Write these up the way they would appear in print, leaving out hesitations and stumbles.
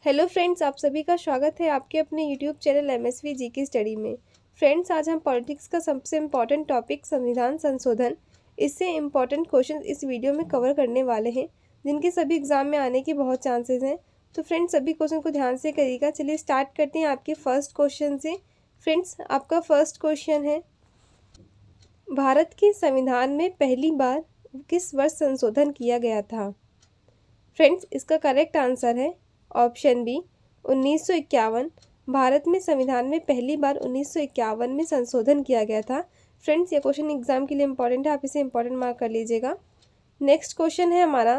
Hello friends, आप सभी का स्वागत है आपके अपने YouTube channel MSV GK study में। फ्रेंड्स, आज हम पॉलिटिक्स का सबसे इम्पॉर्टेंट टॉपिक संविधान संशोधन, इससे इम्पॉर्टेंट क्वेश्चन इस वीडियो में कवर करने वाले हैं, जिनके सभी एग्जाम में आने के बहुत चांसेस हैं। तो फ्रेंड्स, सभी क्वेश्चन को ध्यान से करिएगा। चलिए स्टार्ट करते हैं आपके फर्स्ट क्वेश्चन से। फ्रेंड्स, आपका फर्स्ट क्वेश्चन है, भारत के संविधान में पहली बार किस वर्ष संशोधन किया गया था? फ्रेंड्स, इसका करेक्ट आंसर है ऑप्शन बी 1951। भारत में संविधान में पहली बार 1951 में संशोधन किया गया था। फ्रेंड्स, ये क्वेश्चन एग्जाम के लिए इंपॉर्टेंट है, आप इसे इंपॉर्टेंट मार्क कर लीजिएगा। नेक्स्ट क्वेश्चन है हमारा,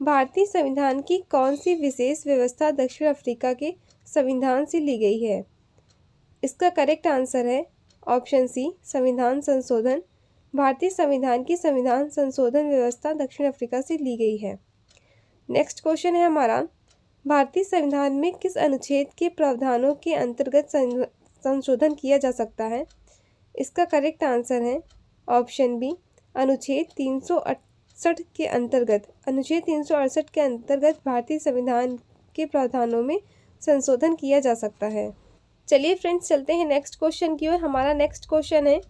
भारतीय संविधान की कौन सी विशेष व्यवस्था दक्षिण अफ्रीका के संविधान से ली गई है? इसका करेक्ट आंसर है ऑप्शन सी संविधान संशोधन। भारतीय संविधान की संविधान संशोधन व्यवस्था दक्षिण अफ्रीका से ली गई है। नेक्स्ट क्वेश्चन है हमारा, भारतीय संविधान में किस अनुच्छेद के प्रावधानों के अंतर्गत संशोधन किया जा सकता है? इसका करेक्ट आंसर है ऑप्शन बी अनुच्छेद 368 के अंतर्गत। अनुच्छेद 368 के अंतर्गत भारतीय संविधान के प्रावधानों में संशोधन किया जा सकता है। चलिए फ्रेंड्स, चलते हैं नेक्स्ट क्वेश्चन की ओर। हमारा नेक्स्ट क्वेश्चन है,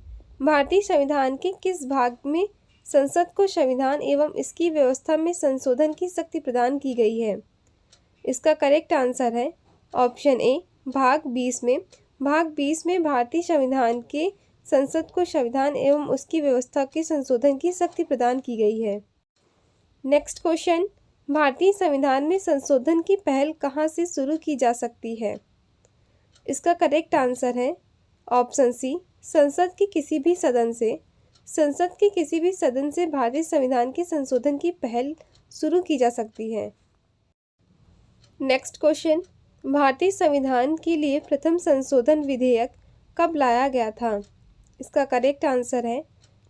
भारतीय संविधान के किस भाग में संसद को संविधान एवं इसकी व्यवस्था में संशोधन की शक्ति प्रदान की गई है? इसका करेक्ट आंसर है ऑप्शन ए भाग 20 में। भाग 20 में भारतीय संविधान के संसद को संविधान एवं उसकी व्यवस्था के संशोधन की शक्ति प्रदान की गई है। नेक्स्ट क्वेश्चन, भारतीय संविधान में संशोधन की पहल कहाँ से शुरू की जा सकती है? इसका करेक्ट आंसर है ऑप्शन सी संसद के किसी भी सदन से। संसद के किसी भी सदन से भारतीय संविधान के संशोधन की पहल शुरू की जा सकती है। नेक्स्ट क्वेश्चन, भारतीय संविधान के लिए प्रथम संशोधन विधेयक कब लाया गया था? इसका करेक्ट आंसर है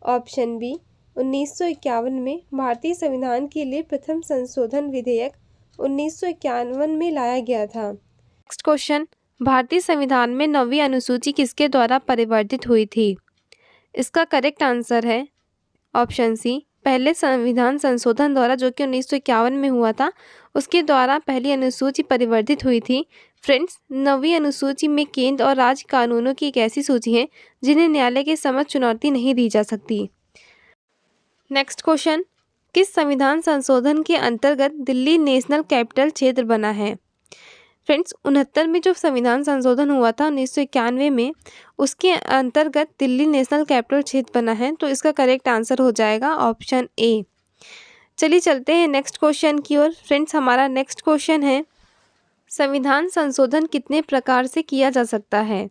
ऑप्शन बी 1951 में। भारतीय संविधान के लिए प्रथम संशोधन विधेयक 1951 में लाया गया था। नेक्स्ट क्वेश्चन, भारतीय संविधान में 9वीं अनुसूची किसके द्वारा परिवर्तित हुई थी? इसका करेक्ट आंसर है ऑप्शन सी पहले संविधान संशोधन द्वारा, जो कि 1951 में हुआ था, उसके द्वारा पहली अनुसूची परिवर्तित हुई थी। फ्रेंड्स, 9वीं अनुसूची में केंद्र और राज्य कानूनों की एक ऐसी सूची है जिन्हें न्यायालय के समक्ष चुनौती नहीं दी जा सकती। नेक्स्ट क्वेश्चन, किस संविधान संशोधन के अंतर्गत दिल्ली नेशनल कैपिटल क्षेत्र बना है? फ्रेंड्स, 69 में जो संविधान संशोधन हुआ था 1991 में, उसके अंतर्गत दिल्ली नेशनल कैपिटल क्षेत्र बना है। तो इसका करेक्ट आंसर हो जाएगा ऑप्शन ए। चलिए चलते हैं नेक्स्ट क्वेश्चन की ओर। फ्रेंड्स, हमारा नेक्स्ट क्वेश्चन है, संविधान संशोधन कितने प्रकार से किया जा सकता है?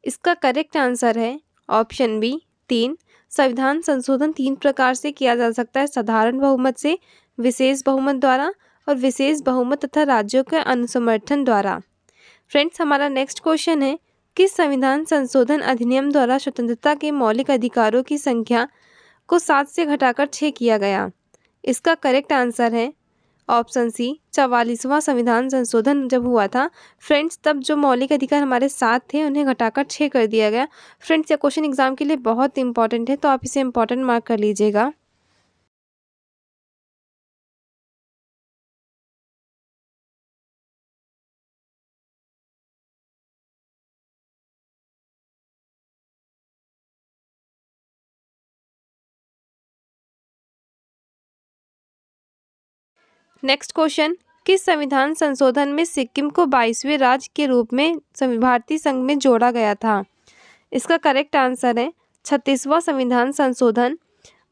इसका करेक्ट आंसर है ऑप्शन बी 3। संविधान संशोधन 3 प्रकार से किया जा सकता है, साधारण बहुमत से, विशेष बहुमत द्वारा और विशेष बहुमत तथा राज्यों के अनुसमर्थन द्वारा। फ्रेंड्स, हमारा नेक्स्ट क्वेश्चन है, किस संविधान संशोधन अधिनियम द्वारा स्वतंत्रता के मौलिक अधिकारों की संख्या को 7 से घटाकर 6 किया गया? इसका करेक्ट आंसर है ऑप्शन सी 44वां संविधान संशोधन जब हुआ था फ्रेंड्स, तब जो मौलिक अधिकार हमारे 7 थे उन्हें घटाकर 6 कर दिया गया। फ्रेंड्स, यह क्वेश्चन एग्जाम के लिए बहुत इंपॉर्टेंट है, तो आप इसे इंपॉर्टेंट मार्क कर लीजिएगा। नेक्स्ट क्वेश्चन, किस संविधान संशोधन में सिक्किम को 22वें राज्य के रूप में भारतीय संघ में जोड़ा गया था? इसका करेक्ट आंसर है 36वां संविधान संशोधन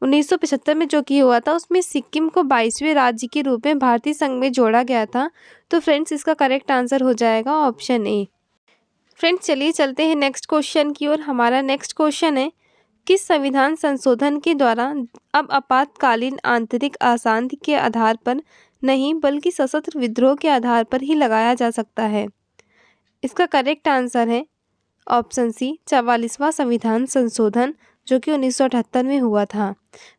1975 में जो कि हुआ था, उसमें सिक्किम को 22वें राज्य के रूप में भारतीय संघ में जोड़ा गया था। तो फ्रेंड्स, इसका करेक्ट आंसर हो जाएगा ऑप्शन ए। फ्रेंड्स, चलिए चलते हैं नेक्स्ट क्वेश्चन की ओर। हमारा नेक्स्ट क्वेश्चन है, किस संविधान संशोधन के द्वारा अब आपातकालीन आंतरिक अशांति के आधार पर नहीं बल्कि सशस्त्र विद्रोह के आधार पर ही लगाया जा सकता है? इसका करेक्ट आंसर है ऑप्शन सी 44वां संविधान संशोधन, जो कि 1978 में हुआ था।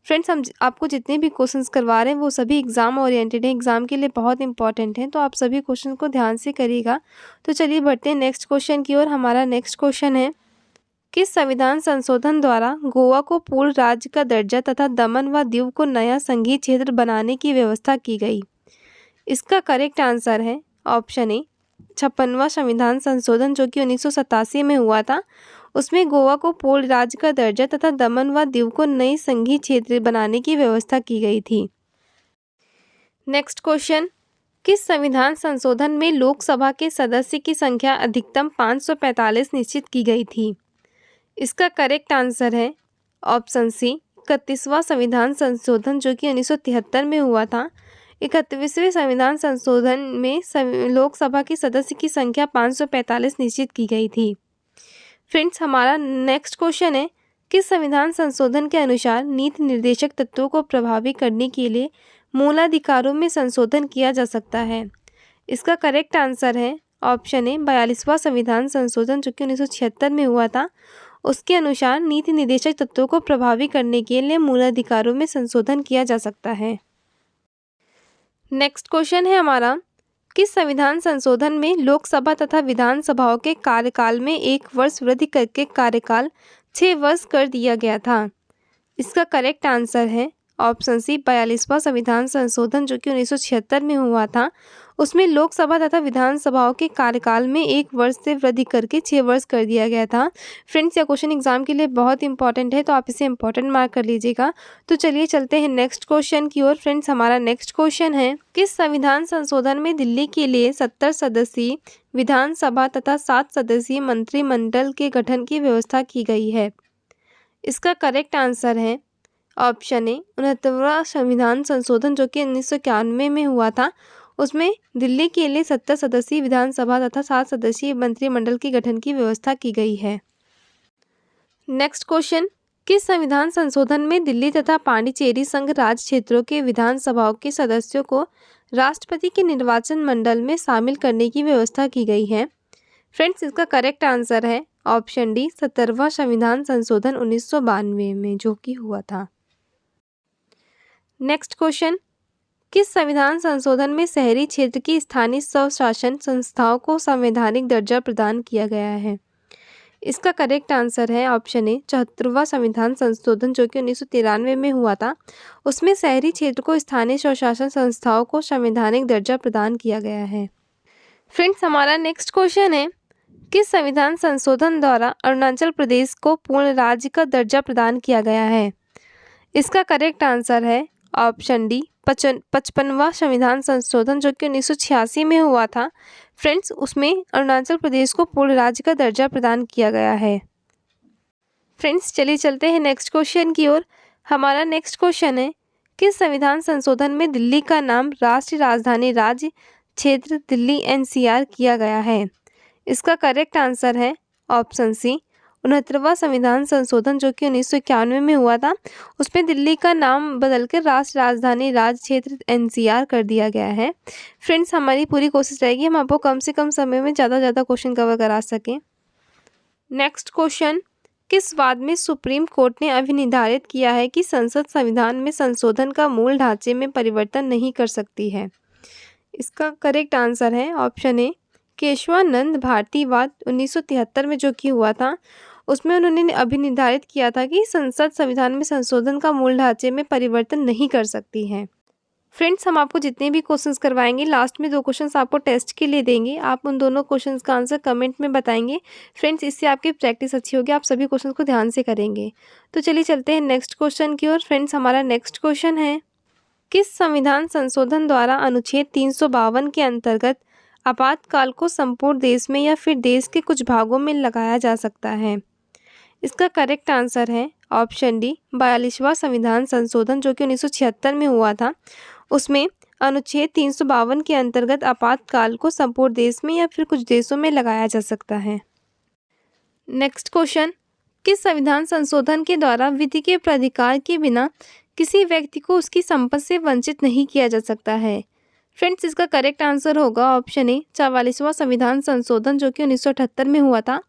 फ्रेंड्स, हम आपको जितने भी क्वेश्चंस करवा रहे हैं वो सभी एग्जाम ओरिएंटेड हैं, एग्जाम के लिए बहुत इंपॉर्टेंट हैं, तो आप सभी क्वेश्चन को ध्यान से करिएगा। तो चलिए बढ़ते हैं नेक्स्ट क्वेश्चन की ओर। हमारा नेक्स्ट क्वेश्चन है, किस संविधान संशोधन द्वारा गोवा को पूर्ण राज्य का दर्जा तथा दमन व दीव को नया संघीय क्षेत्र बनाने की व्यवस्था की गई? इसका करेक्ट आंसर है ऑप्शन ए 56वां संविधान संशोधन जो कि 1987 में हुआ था, उसमें गोवा को पूर्ण राज्य का दर्जा तथा दमन व दीव को नई संघीय क्षेत्र बनाने की व्यवस्था की गई थी। नेक्स्ट क्वेश्चन, किस संविधान संशोधन में लोकसभा के सदस्य की संख्या अधिकतम 545 निश्चित की गई थी? इसका करेक्ट आंसर है ऑप्शन सी 31वां संविधान संशोधन जो कि 1973 में हुआ था। 31वें संविधान संशोधन में लोकसभा के सदस्य की संख्या 545 निश्चित की गई थी। फ्रेंड्स, हमारा नेक्स्ट क्वेश्चन है, किस संविधान संशोधन के अनुसार नीति निर्देशक तत्वों को प्रभावी करने के लिए मूलाधिकारों में संशोधन किया जा सकता है? इसका करेक्ट आंसर है ऑप्शन ए 42वां संविधान संशोधन जो कि 1976 में हुआ था। उसके अनुसार नीति निर्देशक तत्वों को प्रभावी करने के लिए मूलाधिकारों में संशोधन किया जा सकता है। नेक्स्ट क्वेश्चन है हमारा, किस संविधान संशोधन में लोकसभा तथा विधानसभाओं के कार्यकाल में 1 वर्ष वृद्धि करके कार्यकाल 6 वर्ष कर दिया गया था? इसका करेक्ट आंसर है ऑप्शन सी 42वां संविधान संशोधन जो कि 1976 में हुआ था। उसमें लोकसभा तथा विधानसभाओं के कार्यकाल में 1 वर्ष से वृद्धि करके 6 वर्ष कर दिया गया था। फ्रेंड्स, यह क्वेश्चन एग्जाम के लिए बहुत इंपॉर्टेंट है, तो आप इसे इंपॉर्टेंट मार्क कर लीजिएगा। तो चलिए चलते हैं नेक्स्ट क्वेश्चन की ओर। फ्रेंड्स, हमारा नेक्स्ट क्वेश्चन है, किस संविधान संशोधन में दिल्ली के लिए 70 सदस्यीय विधानसभा तथा 7 सदस्यीय मंत्रिमंडल के गठन की व्यवस्था की गई है? इसका करेक्ट आंसर है ऑप्शन ए 69वां संविधान संशोधन जो कि 1991 में हुआ था। उसमें दिल्ली के लिए 70 सदस्यीय विधानसभा तथा 7 सदस्यीय मंत्रिमंडल के गठन की व्यवस्था की गई है। नेक्स्ट क्वेश्चन, किस संविधान संशोधन में दिल्ली तथा पांडिचेरी संघ राज्य क्षेत्रों के विधानसभाओं के सदस्यों को राष्ट्रपति के निर्वाचन मंडल में शामिल करने की व्यवस्था की गई है? फ्रेंड्स, इसका करेक्ट आंसर है ऑप्शन डी 70वां संविधान संशोधन 1992 में जो कि हुआ था। नेक्स्ट क्वेश्चन, किस संविधान संशोधन में शहरी क्षेत्र की स्थानीय स्वशासन संस्थाओं को संवैधानिक दर्जा प्रदान किया गया है? इसका करेक्ट आंसर है ऑप्शन ए 74वां संविधान संशोधन जो कि 1993 में हुआ था। उसमें शहरी क्षेत्र को स्थानीय स्वशासन संस्थाओं को संवैधानिक दर्जा प्रदान किया गया है। फ्रेंड्स, हमारा नेक्स्ट क्वेश्चन है, किस संविधान संशोधन द्वारा अरुणाचल प्रदेश को पूर्ण राज्य का दर्जा प्रदान किया गया है? इसका करेक्ट आंसर है ऑप्शन डी 55वां संविधान संशोधन जो कि 1986 में हुआ था। फ्रेंड्स, उसमें अरुणाचल प्रदेश को पूर्ण राज्य का दर्जा प्रदान किया गया है। फ्रेंड्स, चलिए चलते हैं नेक्स्ट क्वेश्चन की ओर। हमारा नेक्स्ट क्वेश्चन है, किस संविधान संशोधन में दिल्ली का नाम राष्ट्रीय राजधानी राज्य क्षेत्र दिल्ली NCR किया गया है? इसका करेक्ट आंसर है ऑप्शन सी 69वां संविधान संशोधन जो कि 1991 में हुआ था। उसमें दिल्ली का नाम बदलकर राष्ट्रीय राजधानी राज्य क्षेत्र NCR कर दिया गया है। फ्रेंड्स, हमारी पूरी कोशिश रहेगी हम आपको कम से कम समय में ज़्यादा क्वेश्चन कवर करा सकें। नेक्स्ट क्वेश्चन, किस वाद में सुप्रीम कोर्ट ने अभी निर्धारित किया है कि संसद संविधान में संशोधन का मूल ढांचे में परिवर्तन नहीं कर सकती है? इसका करेक्ट आंसर है ऑप्शन ए केशवानंद भारती वाद 1973 में जो कि हुआ था। उसमें उन्होंने अभी निर्धारित किया था कि संसद संविधान में संशोधन का मूल ढांचे में परिवर्तन नहीं कर सकती है। फ्रेंड्स, हम आपको जितने भी क्वेश्चंस करवाएंगे लास्ट में 2 क्वेश्चंस आपको टेस्ट के लिए देंगे। आप उन दोनों क्वेश्चंस का आंसर कमेंट में बताएंगे। फ्रेंड्स, इससे आपकी प्रैक्टिस अच्छी होगी, आप सभी क्वेश्चंस को ध्यान से करेंगे। तो चलिए चलते हैं नेक्स्ट क्वेश्चन की ओर। फ्रेंड्स, हमारा नेक्स्ट क्वेश्चन है, किस संविधान संशोधन द्वारा अनुच्छेद 352 के अंतर्गत आपातकाल को संपूर्ण देश में या फिर देश के कुछ भागों में लगाया जा सकता है? इसका करेक्ट आंसर है ऑप्शन डी 42वां संविधान संशोधन जो कि 1976 में हुआ था। उसमें अनुच्छेद 352 के अंतर्गत आपातकाल को संपूर्ण देश में या फिर कुछ देशों में लगाया जा सकता है। नेक्स्ट क्वेश्चन, किस संविधान संशोधन के द्वारा विधि के प्राधिकार के बिना किसी व्यक्ति को उसकी संपत्ति से वंचित नहीं किया जा सकता है? फ्रेंड्स, इसका करेक्ट आंसर होगा ऑप्शन ए 44वां संविधान संशोधन जो कि 1978 में हुआ था।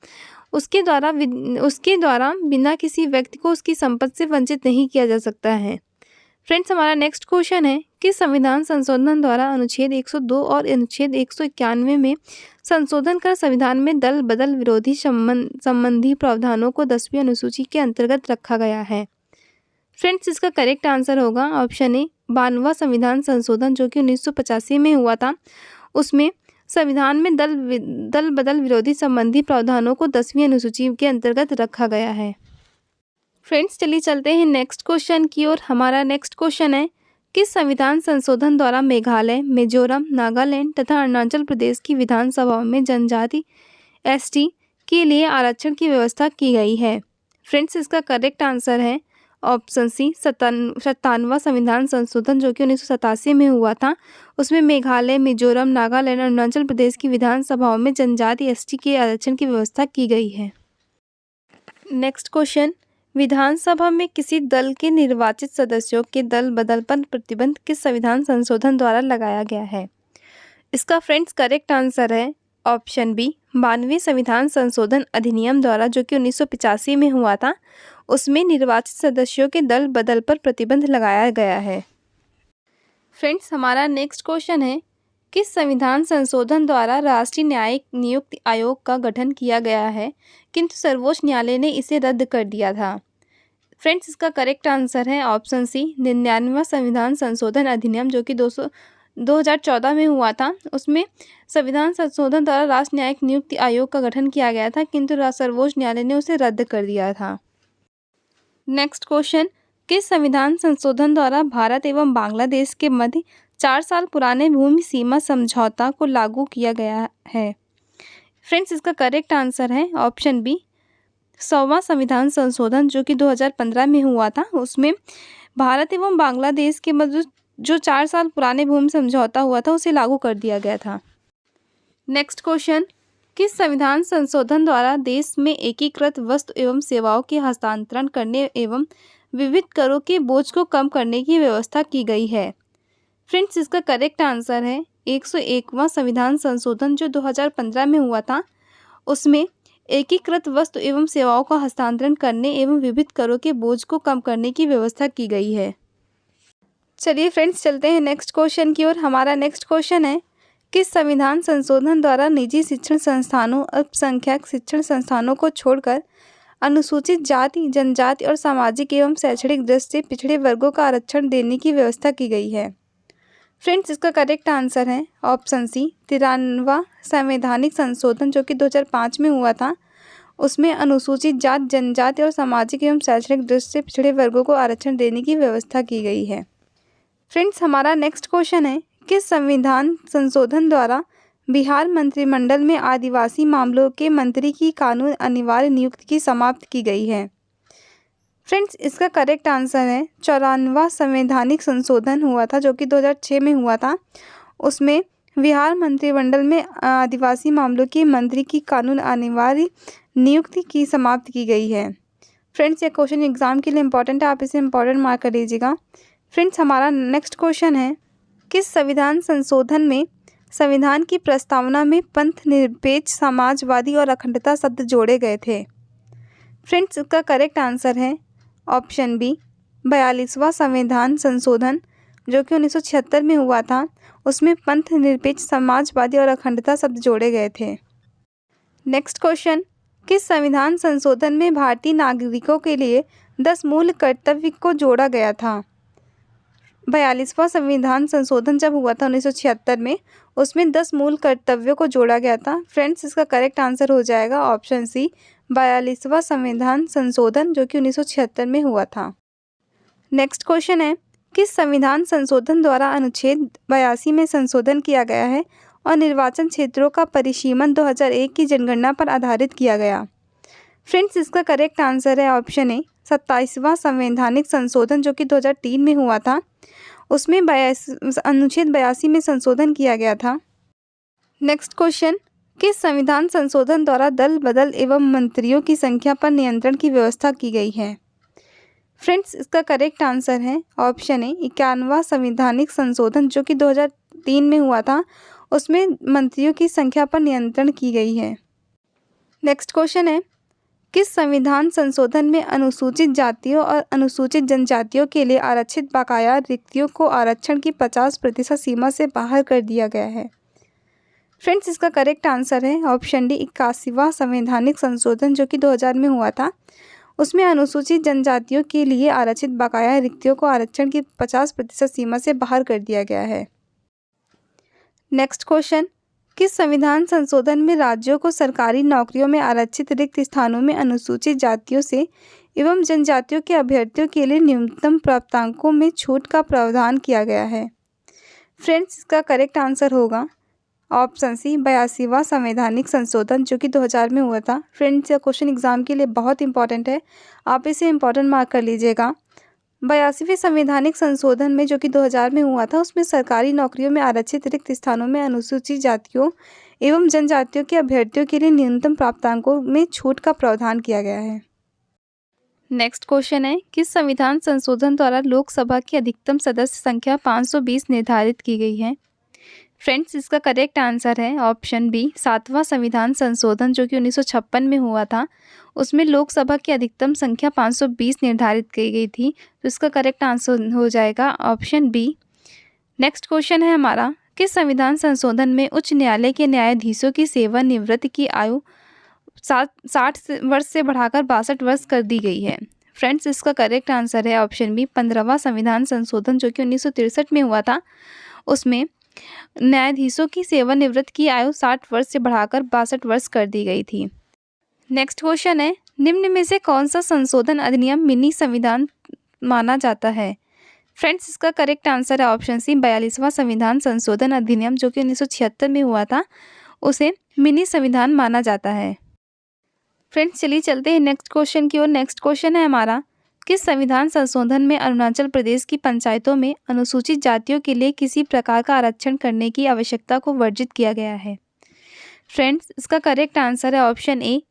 उसके द्वारा बिना किसी व्यक्ति को उसकी संपत्ति से वंचित नहीं किया जा सकता है। फ्रेंड्स, हमारा नेक्स्ट क्वेश्चन है, किस संविधान संशोधन द्वारा अनुच्छेद 102 और अनुच्छेद 191 में संशोधन कर संविधान में दल बदल विरोधी संबंधी प्रावधानों को 10वीं अनुसूची के अंतर्गत रखा गया है? फ्रेंड्स, इसका करेक्ट आंसर होगा ऑप्शन ए 92वां संविधान संशोधन जो कि 1985 में हुआ था। उसमें संविधान में दल बदल विरोधी संबंधी प्रावधानों को 10वीं अनुसूची के अंतर्गत रखा गया है। फ्रेंड्स चलिए चलते हैं नेक्स्ट क्वेश्चन की ओर। हमारा नेक्स्ट क्वेश्चन है, किस संविधान संशोधन द्वारा मेघालय, मिजोरम, नागालैंड तथा अरुणाचल प्रदेश की विधानसभाओं में जनजाति एसटी के लिए आरक्षण की व्यवस्था की गई है? फ्रेंड्स इसका करेक्ट आंसर है ऑप्शन सी 57वां संविधान संशोधन जो कि 1987 में हुआ था। उसमें मेघालय, मिजोरम, नागालैंड और अरुणाचल प्रदेश की विधानसभाओं में जनजाति एसटी के आरक्षण की व्यवस्था की गई है। नेक्स्ट क्वेश्चन, विधानसभा में किसी दल के निर्वाचित सदस्यों के दल बदल पर प्रतिबंध किस संविधान संशोधन द्वारा लगाया गया है? इसका फ्रेंड्स करेक्ट आंसर है ऑप्शन बी 92वें संविधान संशोधन अधिनियम द्वारा जो कि 1985 में हुआ था। उसमें निर्वाचित सदस्यों के दल बदल पर प्रतिबंध लगाया गया है। फ्रेंड्स हमारा नेक्स्ट क्वेश्चन है, किस संविधान संशोधन द्वारा राष्ट्रीय न्यायिक नियुक्ति आयोग का गठन किया गया है किंतु सर्वोच्च न्यायालय ने इसे रद्द कर दिया था? फ्रेंड्स इसका करेक्ट आंसर है ऑप्शन सी 99वां संविधान संशोधन अधिनियम जो कि 2014 में हुआ था। उसमें संविधान संशोधन द्वारा राष्ट्रीय न्यायिक नियुक्ति आयोग का गठन किया गया था किंतु सर्वोच्च न्यायालय ने उसे रद्द कर दिया था। नेक्स्ट क्वेश्चन, किस संविधान संशोधन द्वारा भारत एवं बांग्लादेश के मध्य 4 साल पुराने भूमि सीमा समझौता को लागू किया गया है? फ्रेंड्स इसका करेक्ट आंसर है ऑप्शन बी 100वां संविधान संशोधन जो कि 2015 में हुआ था। उसमें भारत एवं बांग्लादेश के मध्य जो 4 साल पुराने भूमि समझौता हुआ था उसे लागू कर दिया गया था। नेक्स्ट क्वेश्चन, किस संविधान संशोधन द्वारा देश में एकीकृत वस्तु एवं सेवाओं के हस्तांतरण करने एवं विविध करों के बोझ को कम करने की व्यवस्था की गई है? फ्रेंड्स इसका करेक्ट आंसर है 101वां संविधान संशोधन जो 2015 में हुआ था। उसमें एकीकृत वस्तु एवं सेवाओं का हस्तांतरण करने एवं विविध करों के बोझ को कम करने की व्यवस्था की गई है। चलिए फ्रेंड्स चलते हैं नेक्स्ट क्वेश्चन की ओर। हमारा नेक्स्ट क्वेश्चन है, किस संविधान संशोधन द्वारा निजी शिक्षण संस्थानों, अल्पसंख्यक शिक्षण संस्थानों को छोड़कर अनुसूचित जाति, जनजाति और सामाजिक एवं शैक्षणिक दृष्टि से पिछड़े वर्गों का आरक्षण देने की व्यवस्था की गई है? फ्रेंड्स इसका करेक्ट आंसर है ऑप्शन सी 93वां संवैधानिक संशोधन जो कि 2005 में हुआ था। उसमें अनुसूचित जाति, जनजाति और सामाजिक एवं शैक्षणिक दृष्टि से पिछड़े वर्गों को आरक्षण देने की व्यवस्था की गई है। फ्रेंड्स हमारा नेक्स्ट क्वेश्चन है, किस संविधान संशोधन द्वारा बिहार मंत्रिमंडल में आदिवासी मामलों के मंत्री की कानून अनिवार्य नियुक्ति की समाप्त की गई है? फ्रेंड्स इसका करेक्ट आंसर है 94वां संवैधानिक संशोधन हुआ था जो कि 2006 में हुआ था। उसमें बिहार मंत्रिमंडल में आदिवासी मामलों के मंत्री की कानून अनिवार्य नियुक्ति की समाप्त की गई है। फ्रेंड्स ये क्वेश्चन एग्जाम के लिए इंपॉर्टेंट है, आप इसे इंपॉर्टेंट मार्क कर लीजिएगा। फ्रेंड्स हमारा नेक्स्ट क्वेश्चन है, किस संविधान संशोधन में संविधान की प्रस्तावना में पंथ निरपेक्ष, समाजवादी और अखंडता शब्द जोड़े गए थे? फ्रेंड्स इसका करेक्ट आंसर है ऑप्शन बी 42वां संविधान संशोधन जो कि 1976 में हुआ था। उसमें पंथ निरपेक्ष, समाजवादी और अखंडता शब्द जोड़े गए थे। नेक्स्ट क्वेश्चन, किस संविधान संशोधन में भारतीय नागरिकों के लिए 10 मूल कर्तव्य को जोड़ा गया था? 42वां संविधान संशोधन जब हुआ था 1976 में, उसमें 10 मूल कर्तव्यों को जोड़ा गया था। फ्रेंड्स इसका करेक्ट आंसर हो जाएगा ऑप्शन सी 42वां संविधान संशोधन जो कि 1976 में हुआ था। नेक्स्ट क्वेश्चन है, किस संविधान संशोधन द्वारा अनुच्छेद 82 में संशोधन किया गया है और निर्वाचन क्षेत्रों का परिसीमन 2001 की जनगणना पर आधारित किया गया? फ्रेंड्स इसका करेक्ट आंसर है ऑप्शन ए 27वां संवैधानिक संशोधन जो कि 2003 में हुआ था। उसमें अनुच्छेद 82 में संशोधन किया गया था। नेक्स्ट क्वेश्चन, किस संविधान संशोधन द्वारा दल बदल एवं मंत्रियों की संख्या पर नियंत्रण की व्यवस्था की गई है? फ्रेंड्स इसका करेक्ट आंसर है ऑप्शन ए 51वां संवैधानिक संशोधन जो कि 2003 में हुआ था। उसमें मंत्रियों की संख्या पर नियंत्रण की गई है। नेक्स्ट क्वेश्चन है, किस संविधान संशोधन में अनुसूचित जातियों और अनुसूचित जनजातियों के लिए आरक्षित बकाया रिक्तियों को आरक्षण की 50% सीमा से बाहर कर दिया गया है? फ्रेंड्स इसका करेक्ट आंसर है ऑप्शन डी 81वां संवैधानिक संशोधन जो कि 2000 में हुआ था। उसमें अनुसूचित जनजातियों के लिए आरक्षित बकाया रिक्तियों को आरक्षण की 50% सीमा से बाहर कर दिया गया है। नेक्स्ट क्वेश्चन, किस संविधान संशोधन में राज्यों को सरकारी नौकरियों में आरक्षित रिक्त स्थानों में अनुसूचित जातियों से एवं जनजातियों के अभ्यर्थियों के लिए न्यूनतम प्राप्तांकों में छूट का प्रावधान किया गया है? फ्रेंड्स, इसका करेक्ट आंसर होगा ऑप्शन सी 82वां संवैधानिक संशोधन, जो कि 2000 में हुआ था। फ्रेंड्स, यह क्वेश्चन एग्जाम के लिए बहुत इंपॉर्टेंट है, आप इसे इंपॉर्टेंट मार्क कर लीजिएगा। 82वें संवैधानिक संशोधन में, जो कि 2000 में हुआ था, उसमें सरकारी नौकरियों में आरक्षित रिक्त स्थानों में अनुसूचित जातियों एवं जनजातियों के अभ्यर्थियों के लिए न्यूनतम प्राप्तांकों में छूट का प्रावधान किया गया है। नेक्स्ट क्वेश्चन है, किस संविधान संशोधन द्वारा लोकसभा की अधिकतम सदस्य संख्या 520 निर्धारित की गई है? फ्रेंड्स, इसका करेक्ट आंसर है ऑप्शन बी 7वां संविधान संशोधन, जो कि 1956 में हुआ था। उसमें लोकसभा की अधिकतम संख्या 520 निर्धारित की गई थी, तो इसका करेक्ट आंसर हो जाएगा ऑप्शन बी। नेक्स्ट क्वेश्चन है हमारा, किस संविधान संशोधन में उच्च न्यायालय के न्यायाधीशों की सेवानिवृत्ति की आयु 60 वर्ष से बढ़ाकर 62 वर्ष कर दी गई है? फ्रेंड्स, इसका करेक्ट आंसर है ऑप्शन बी 15वां संविधान संशोधन, जो कि 1963 में हुआ था। उसमें न्यायाधीशों की सेवानिवृत्ति की आयु 60 वर्ष से बढ़ाकर 62 वर्ष कर दी गई थी। नेक्स्ट क्वेश्चन है, निम्न में से कौन सा संशोधन अधिनियम मिनी संविधान माना जाता है? फ्रेंड्स, इसका करेक्ट आंसर है ऑप्शन सी 42वां संविधान संशोधन अधिनियम, जो कि 1976 में हुआ था। उसे मिनी संविधान माना जाता है। फ्रेंड्स, चलिए चलते हैं नेक्स्ट क्वेश्चन की ओर। नेक्स्ट क्वेश्चन है हमारा, किस संविधान संशोधन में अरुणाचल प्रदेश की पंचायतों में अनुसूचित जातियों के लिए किसी प्रकार का आरक्षण करने की आवश्यकता को वर्जित किया गया है? फ्रेंड्स, इसका करेक्ट आंसर है ऑप्शन ए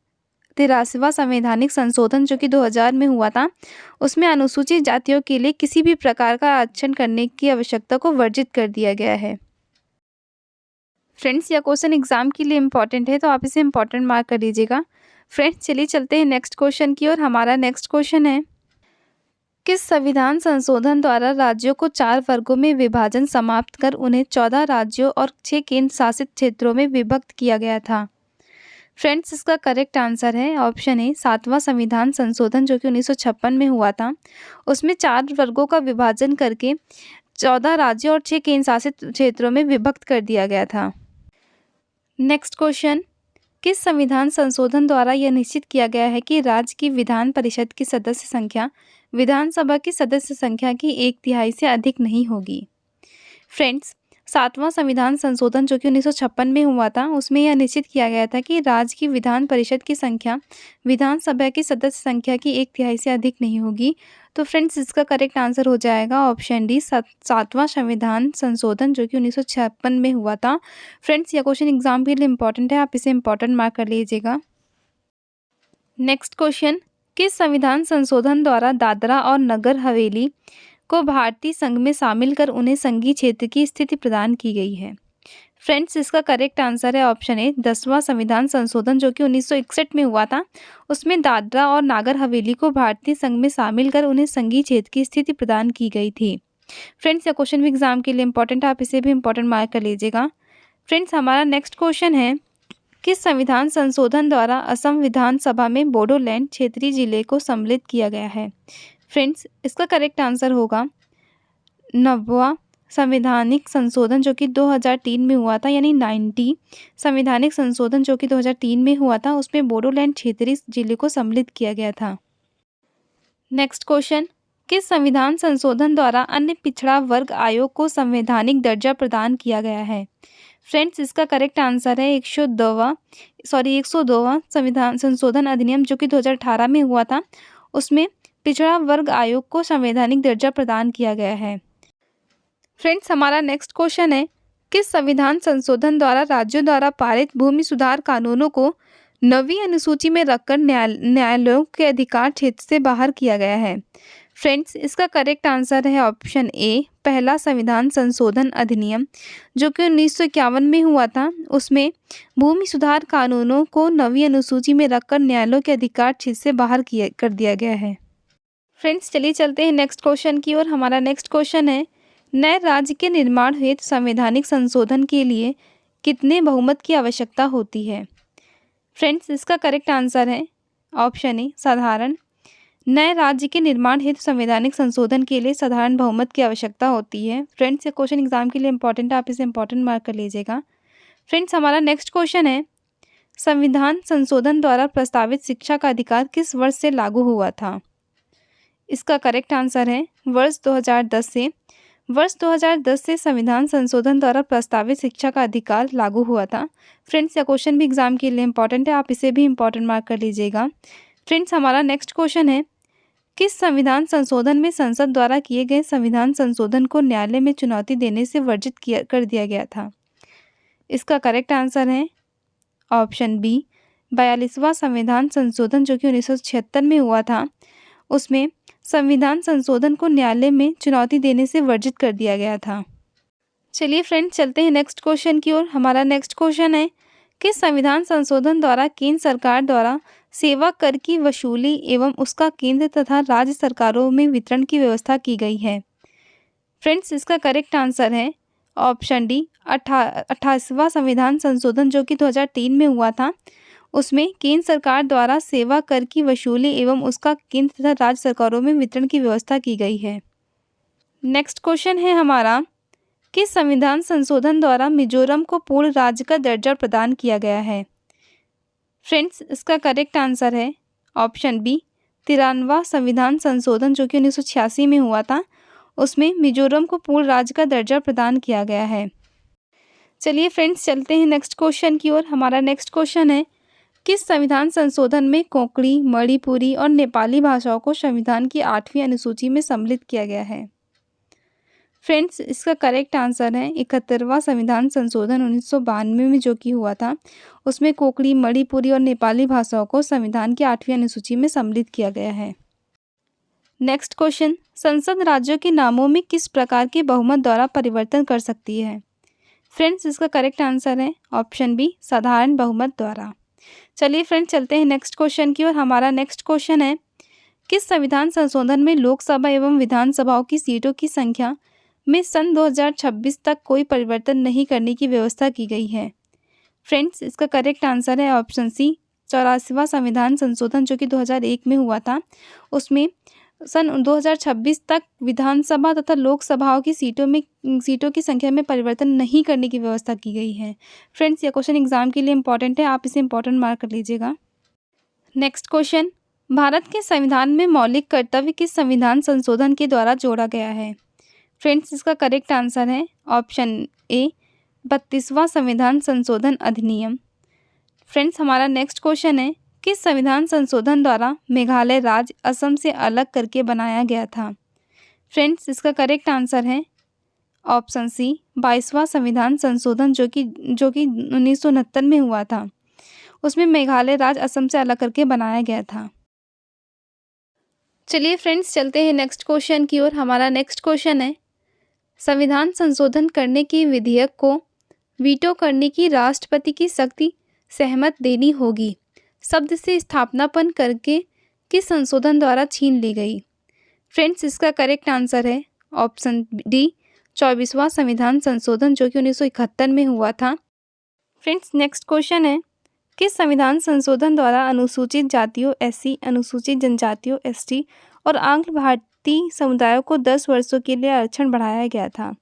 83वां संवैधानिक संशोधन, जो कि 2000 में हुआ था। उसमें अनुसूचित जातियों के लिए किसी भी प्रकार का आरक्षण करने की आवश्यकता को वर्जित कर दिया गया है। फ्रेंड्स, यह क्वेश्चन एग्जाम के लिए इंपॉर्टेंट है, तो आप इसे इंपॉर्टेंट मार्क कर लीजिएगा। फ्रेंड्स, चलिए चलते हैं नेक्स्ट क्वेश्चन की ओर। हमारा नेक्स्ट क्वेश्चन है, किस संविधान संशोधन द्वारा राज्यों को 4 वर्गों में विभाजन समाप्त कर उन्हें 14 राज्यों और 6 केंद्र शासित क्षेत्रों में विभक्त किया गया था? फ्रेंड्स, इसका करेक्ट आंसर है ऑप्शन ए 7वां संविधान संशोधन, जो कि 1956 में हुआ था। उसमें 4 वर्गों का विभाजन करके 14 राज्यों और 6 केंद्र शासित क्षेत्रों में विभक्त कर दिया गया था। नेक्स्ट क्वेश्चन, किस संविधान संशोधन द्वारा यह निश्चित किया गया है कि राज्य की विधान परिषद की सदस्य संख्या विधानसभा की सदस्य संख्या की 1/3 से अधिक नहीं होगी? फ्रेंड्स, 7वां संविधान संशोधन, जो कि 1956 में हुआ था, उसमें यह निश्चित किया गया था कि राज्य की विधान परिषद की संख्या विधानसभा की सदस्य संख्या की 1/3 से अधिक नहीं होगी। तो फ्रेंड्स, इसका करेक्ट आंसर हो जाएगा ऑप्शन डी 7वां संविधान संशोधन, जो कि 1956 में हुआ था। फ्रेंड्स, यह क्वेश्चन एग्जाम के लिए इंपॉर्टेंट है, आप इसे इंपॉर्टेंट मार्क कर लीजिएगा। नेक्स्ट क्वेश्चन, किस संविधान संशोधन द्वारा दादरा और नगर हवेली को भारतीय संघ में शामिल कर उन्हें संघीय क्षेत्र की स्थिति प्रदान की गई है? फ्रेंड्स, इसका करेक्ट आंसर है ऑप्शन ए 10वां संविधान संशोधन, जो कि 1961 में हुआ था। उसमें दादरा और नागर हवेली को भारतीय संघ में शामिल कर उन्हें संघीय क्षेत्र की स्थिति प्रदान की गई थी। फ्रेंड्स, यह क्वेश्चन भी एग्जाम के लिए इंपॉर्टेंट है, आप इसे भी इंपॉर्टेंट मार्क कर लीजिएगा। फ्रेंड्स, हमारा नेक्स्ट क्वेश्चन है, किस संविधान संशोधन द्वारा असम विधानसभा में बोडोलैंड क्षेत्रीय जिले को सम्मिलित किया गया है? फ्रेंड्स, इसका करेक्ट आंसर होगा 9वां संवैधानिक संशोधन, जो कि 2003 में हुआ था, यानी 90 संवैधानिक संशोधन, जो कि 2003 में हुआ था। उसमें बोडोलैंड क्षेत्रीय जिले को सम्मिलित किया गया था। नेक्स्ट क्वेश्चन, किस संविधान संशोधन द्वारा अन्य पिछड़ा वर्ग आयोग को संवैधानिक दर्जा प्रदान किया गया है? फ्रेंड्स, इसका करेक्ट आंसर है 102वां संविधान संशोधन अधिनियम, जो कि 2018 में हुआ था। उसमें पिछड़ा वर्ग आयोग को संवैधानिक दर्जा प्रदान किया गया है। फ्रेंड्स, हमारा नेक्स्ट क्वेश्चन है, किस संविधान संशोधन द्वारा राज्यों द्वारा पारित भूमि सुधार कानूनों को 9वीं अनुसूची में रखकर न्यायालयों के अधिकार क्षेत्र से बाहर किया गया है? फ्रेंड्स, इसका करेक्ट आंसर है ऑप्शन ए पहला संविधान संशोधन अधिनियम, जो कि 1951 में हुआ था। उसमें भूमि सुधार कानूनों को 9वीं अनुसूची में रखकर न्यायालयों के अधिकार क्षेत्र से बाहर कर दिया गया है। फ्रेंड्स, चलिए चलते हैं नेक्स्ट क्वेश्चन की ओर। हमारा नेक्स्ट क्वेश्चन है, नए राज्य के निर्माण हेतु संवैधानिक संशोधन के लिए कितने बहुमत की आवश्यकता होती है? फ्रेंड्स, इसका करेक्ट आंसर है ऑप्शन ए साधारण। नए राज्य के निर्माण हेतु संवैधानिक संशोधन के लिए साधारण बहुमत की आवश्यकता होती है। फ्रेंड्स, ये क्वेश्चन एग्जाम के लिए इंपॉर्टेंट है, आप इसे इंपॉर्टेंट मार्क कर लीजिएगा। फ्रेंड्स, हमारा नेक्स्ट क्वेश्चन है, संविधान संशोधन द्वारा प्रस्तावित शिक्षा का अधिकार किस वर्ष से लागू हुआ था? इसका करेक्ट आंसर है वर्ष 2010 से। वर्ष 2010 से संविधान संशोधन द्वारा प्रस्तावित शिक्षा का अधिकार लागू हुआ था। फ्रेंड्स, यह क्वेश्चन भी एग्जाम के लिए इंपॉर्टेंट है, आप इसे भी इंपॉर्टेंट मार्क कर लीजिएगा। फ्रेंड्स, हमारा नेक्स्ट क्वेश्चन है, किस संविधान संशोधन में संसद द्वारा किए गए संविधान संशोधन को न्यायालय में चुनौती देने से वर्जित कर दिया गया था? इसका करेक्ट आंसर है ऑप्शन बी 42वां संविधान संशोधन, जो कि 1976 में हुआ था। उसमें संविधान संशोधन को न्यायालय में चुनौती देने से वर्जित कर दिया गया था। चलिए फ्रेंड्स, चलते हैं नेक्स्ट क्वेश्चन की ओर। हमारा नेक्स्ट क्वेश्चन है, किस संविधान संशोधन द्वारा केंद्र सरकार द्वारा सेवा कर की वसूली एवं उसका केंद्र तथा राज्य सरकारों में वितरण की व्यवस्था की गई है? फ्रेंड्स, इसका करेक्ट आंसर है ऑप्शन डी 28वां संविधान संशोधन, जो कि 2003 में हुआ था। उसमें केंद्र सरकार द्वारा सेवा कर की वसूली एवं उसका केंद्र तथा राज्य सरकारों में वितरण की व्यवस्था की गई है। नेक्स्ट क्वेश्चन है हमारा, किस संविधान संशोधन द्वारा मिजोरम को पूर्ण राज्य का दर्जा प्रदान किया गया है? फ्रेंड्स, इसका करेक्ट आंसर है ऑप्शन बी 93वां संविधान संशोधन, जो कि 1986 में हुआ था। उसमें मिजोरम को पूर्ण राज्य का दर्जा प्रदान किया गया है। चलिए फ्रेंड्स, चलते हैं नेक्स्ट क्वेश्चन की ओर। हमारा नेक्स्ट क्वेश्चन है, किस संविधान संशोधन में कोंकणी, मणिपुरी और नेपाली भाषाओं को संविधान की 8वीं अनुसूची में सम्मिलित किया गया है? फ्रेंड्स, इसका करेक्ट आंसर है 71वां संविधान संशोधन 1992 में, जो कि हुआ था। उसमें कोंकणी, मणिपुरी और नेपाली भाषाओं को संविधान की 8वीं अनुसूची में सम्मिलित किया गया है। नेक्स्ट क्वेश्चन, संसद राज्यों के नामों में किस प्रकार के बहुमत द्वारा परिवर्तन कर सकती है? फ्रेंड्स, इसका करेक्ट आंसर है ऑप्शन बी साधारण बहुमत द्वारा। चलिए फ्रेंड्स, चलते हैं नेक्स्ट क्वेश्चन की ओर। हमारा नेक्स्ट क्वेश्चन है, किस संविधान संशोधन में लोकसभा एवं विधानसभाओं की सीटों की संख्या में सन 2026 तक कोई परिवर्तन नहीं करने की व्यवस्था की गई है? फ्रेंड्स, इसका करेक्ट आंसर है ऑप्शन सी 84वां संविधान संशोधन, जो कि 2001 में हुआ था। उसमें सन 2026 तक विधानसभा तथा लोकसभाओं की सीटों की संख्या में परिवर्तन नहीं करने की व्यवस्था की गई है। फ्रेंड्स, यह क्वेश्चन एग्जाम के लिए इंपॉर्टेंट है, आप इसे इंपॉर्टेंट मार्क कर लीजिएगा। नेक्स्ट क्वेश्चन, भारत के संविधान में मौलिक कर्तव्य किस संविधान संशोधन के द्वारा जोड़ा गया है? फ्रेंड्स, इसका करेक्ट आंसर है ऑप्शन ए 32वां संविधान संशोधन अधिनियम। फ्रेंड्स, हमारा नेक्स्ट क्वेश्चन है, किस संविधान संशोधन द्वारा मेघालय राज्य असम से अलग करके बनाया गया था? फ्रेंड्स, इसका करेक्ट आंसर है ऑप्शन सी 22वां संविधान संशोधन, जो कि 1969 में हुआ था। उसमें मेघालय राज्य असम से अलग करके बनाया गया था। चलिए फ्रेंड्स, चलते हैं नेक्स्ट क्वेश्चन की ओर। हमारा नेक्स्ट क्वेश्चन है, संविधान संशोधन करने के विधेयक को वीटो करने की राष्ट्रपति की सख्ती सहमत देनी होगी शब्द से स्थापनापन्न करके किस संशोधन द्वारा छीन ली गई? फ्रेंड्स, इसका करेक्ट आंसर है ऑप्शन डी 24वां संविधान संशोधन, जो कि 1971 में हुआ था। फ्रेंड्स, नेक्स्ट क्वेश्चन है, किस संविधान संशोधन द्वारा अनुसूचित जातियों SC, अनुसूचित जनजातियों ST और आंग्ल भारतीय समुदायों को 10 वर्षों के लिए आरक्षण बढ़ाया गया था?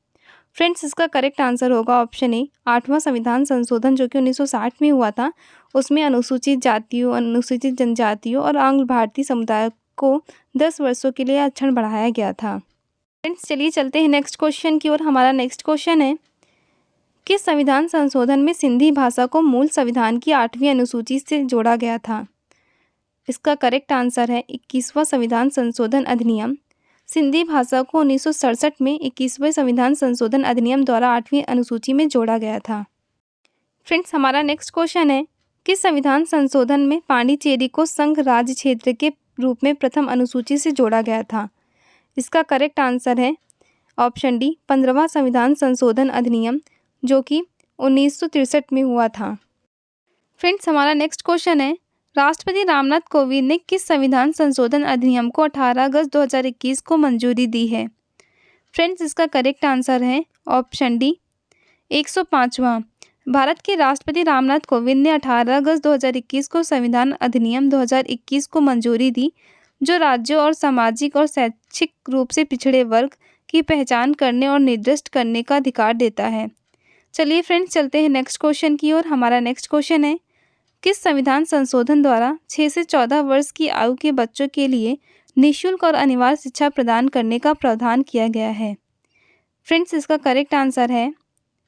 फ्रेंड्स, इसका करेक्ट आंसर होगा ऑप्शन ए 8वां संविधान संशोधन, जो कि 1960 में हुआ था। उसमें अनुसूचित जातियों, अनुसूचित जनजातियों और आंग्ल भारतीय समुदाय को 10 वर्षों के लिए आरक्षण बढ़ाया गया था। फ्रेंड्स, चलिए चलते हैं नेक्स्ट क्वेश्चन की ओर। हमारा नेक्स्ट क्वेश्चन है, किस संविधान संशोधन में सिंधी भाषा को मूल संविधान की 8वीं अनुसूची से जोड़ा गया था? इसका करेक्ट आंसर है 21वां संविधान संशोधन अधिनियम। सिंधी भाषा को 1967 में 21वें संविधान संशोधन अधिनियम द्वारा 8वीं अनुसूची में जोड़ा गया था। फ्रेंड्स, हमारा नेक्स्ट क्वेश्चन है, किस संविधान संशोधन में पांडिचेरी को संघ राज्य क्षेत्र के रूप में प्रथम अनुसूची से जोड़ा गया था? इसका करेक्ट आंसर है ऑप्शन डी 15वां संविधान संशोधन अधिनियम, जो कि 1963 में हुआ था। फ्रेंड्स, हमारा नेक्स्ट क्वेश्चन है, राष्ट्रपति रामनाथ कोविंद ने किस संविधान संशोधन अधिनियम को 18 अगस्त 2021 को मंजूरी दी है? फ्रेंड्स, इसका करेक्ट आंसर है ऑप्शन डी 105वां। भारत के राष्ट्रपति रामनाथ कोविंद ने 18 अगस्त 2021 को संविधान अधिनियम 2021 को मंजूरी दी, जो राज्यों और सामाजिक और शैक्षिक रूप से पिछड़े वर्ग की पहचान करने और निर्दिष्ट करने का अधिकार देता है। चलिए फ्रेंड्स चलते हैं नेक्स्ट क्वेश्चन की ओर। हमारा नेक्स्ट क्वेश्चन है, किस संविधान संशोधन द्वारा 6 से 14 वर्ष की आयु के बच्चों के लिए निःशुल्क और अनिवार्य शिक्षा प्रदान करने का प्रावधान किया गया है? फ्रेंड्स इसका करेक्ट आंसर है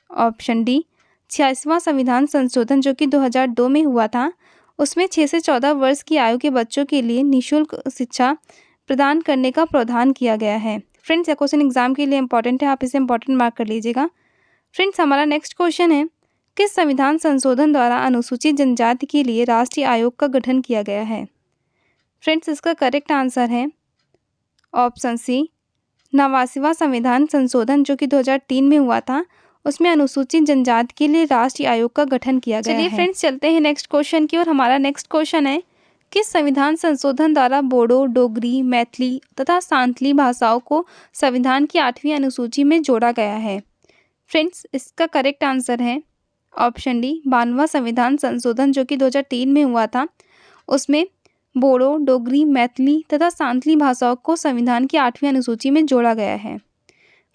ऑप्शन डी, 86वां संविधान संशोधन जो कि 2002 में हुआ था। उसमें 6 से 14 वर्ष की आयु के बच्चों के लिए निःशुल्क शिक्षा प्रदान करने का प्रावधान किया गया है। फ्रेंड्स यह क्वेश्चन एग्जाम के लिए इंपॉर्टेंट है, आप इसे इंपॉर्टेंट मार्क कर लीजिएगा। फ्रेंड्स हमारा नेक्स्ट क्वेश्चन है, किस संविधान संशोधन द्वारा अनुसूचित जनजाति के लिए राष्ट्रीय आयोग का गठन किया गया है? फ्रेंड्स इसका करेक्ट आंसर है ऑप्शन सी, 89वां संविधान संशोधन जो कि 2003 में हुआ था। उसमें अनुसूचित जनजाति के लिए राष्ट्रीय आयोग का गठन किया गया है। चलिए फ्रेंड्स चलते हैं नेक्स्ट क्वेश्चन की ओर। हमारा नेक्स्ट क्वेश्चन है, किस संविधान संशोधन द्वारा बोडो, डोगरी, मैथिली तथा सांथली भाषाओं को संविधान की 8वीं अनुसूची में जोड़ा गया है? फ्रेंड्स इसका करेक्ट आंसर है ऑप्शन डी, 92वां संविधान संशोधन जो कि 2003 में हुआ था। उसमें बोडो, डोगरी, मैथिली तथा सांथली भाषाओं को संविधान की 8वीं अनुसूची में जोड़ा गया है।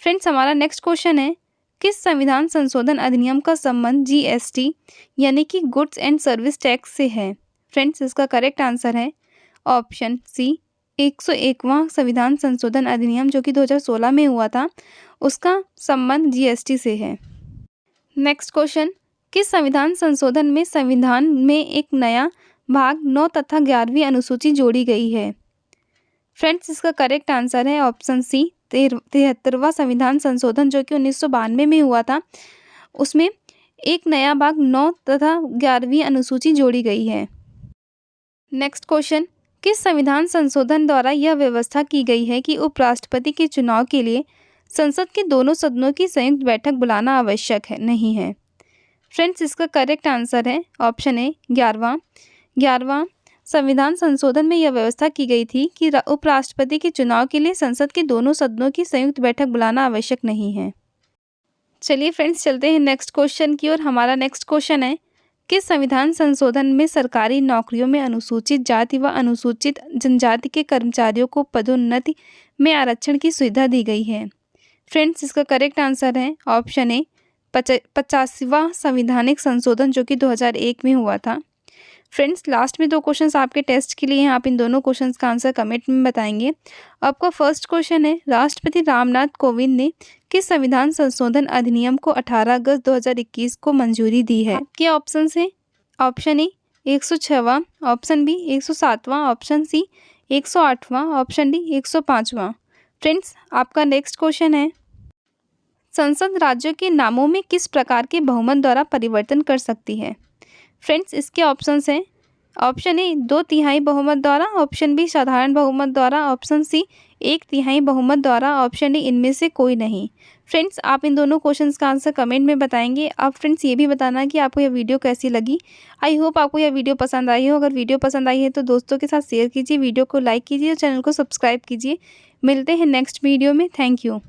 फ्रेंड्स हमारा नेक्स्ट क्वेश्चन है, किस संविधान संशोधन अधिनियम का संबंध जीएसटी यानी कि गुड्स एंड सर्विस टैक्स से है? फ्रेंड्स इसका करेक्ट आंसर है ऑप्शन सी, 101वां संविधान संशोधन अधिनियम जो कि 2016 में हुआ था। उसका संबंध जीएसटी से है। नेक्स्ट क्वेश्चन, किस संविधान संशोधन में संविधान में एक नया भाग 9 तथा 11वीं अनुसूची जोड़ी गई है? फ्रेंड्स इसका करेक्ट आंसर है ऑप्शन सी, 73वां संविधान संशोधन जो कि 1992 में हुआ था। उसमें एक नया भाग 9 तथा 11वीं अनुसूची जोड़ी गई है। नेक्स्ट क्वेश्चन, किस संविधान संशोधन द्वारा यह व्यवस्था की गई है कि उपराष्ट्रपति के चुनाव के लिए संसद के दोनों सदनों की संयुक्त बैठक बुलाना आवश्यक है नहीं है? फ्रेंड्स इसका करेक्ट आंसर है ऑप्शन ए, 11वां संविधान संशोधन में यह व्यवस्था की गई थी कि उपराष्ट्रपति के चुनाव के लिए संसद के दोनों सदनों की संयुक्त बैठक बुलाना आवश्यक नहीं है। चलिए फ्रेंड्स चलते हैं नेक्स्ट क्वेश्चन की ओर। हमारा नेक्स्ट क्वेश्चन है, किस संविधान संशोधन में सरकारी नौकरियों में अनुसूचित जाति व अनुसूचित जनजाति के कर्मचारियों को पदोन्नति में आरक्षण की सुविधा दी गई है? फ्रेंड्स इसका करेक्ट आंसर है ऑप्शन ए, 85वां संवैधानिक संशोधन जो कि 2001 में हुआ था। फ्रेंड्स लास्ट में 2 क्वेश्चंस आपके टेस्ट के लिए हैं, आप इन दोनों क्वेश्चंस का आंसर कमेंट में बताएंगे। आपका फर्स्ट क्वेश्चन है, राष्ट्रपति रामनाथ कोविंद ने किस संविधान संशोधन अधिनियम को 18 अगस्त 2021 को मंजूरी दी है? आपके ऑप्शन है ऑप्शन ए 106वां, ऑप्शन बी 107वां, ऑप्शन सी 108वां, ऑप्शन डी 105वां। फ्रेंड्स आपका नेक्स्ट क्वेश्चन है, संसद राज्यों के नामों में किस प्रकार के बहुमत द्वारा परिवर्तन कर सकती है? फ्रेंड्स इसके ऑप्शंस हैं ऑप्शन ए 2/3 बहुमत द्वारा, ऑप्शन बी साधारण बहुमत द्वारा, ऑप्शन सी 1/3 बहुमत द्वारा, ऑप्शन डी इनमें से कोई नहीं। फ्रेंड्स आप इन दोनों क्वेश्चंस का आंसर कमेंट में बताएंगे। आप फ्रेंड्स ये भी बताना कि आपको यह वीडियो कैसी लगी। आई होप आपको यह वीडियो पसंद आई हो। अगर वीडियो पसंद आई है तो दोस्तों के साथ शेयर कीजिए, वीडियो को लाइक कीजिए और चैनल को सब्सक्राइब कीजिए। मिलते हैं नेक्स्ट वीडियो में। Thank you.